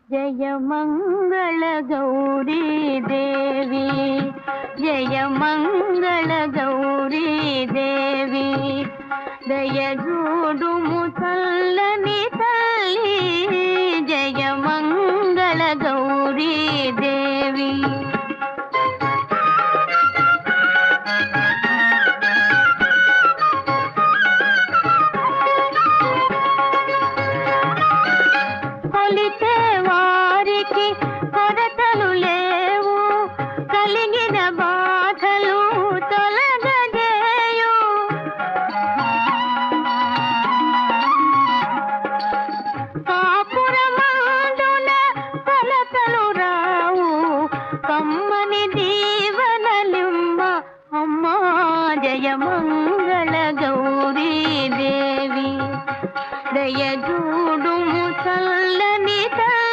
జయ మంగళ గౌరీ దేవి, జయ మంగళ గౌరీ దేవి, దయ చూడుము చల్లని తల్లి, జయ మంగళ గౌరీ దేవి. కొలితే వారికి కొరతలు లేవు, కలిగిన బాధలు తొలగజేయు. కాపురమందున కొలతలు రావు, కమ్మని దీవనలిమ్మ అమ్మా, జయ మంగళ గౌరీ దేవి, దయ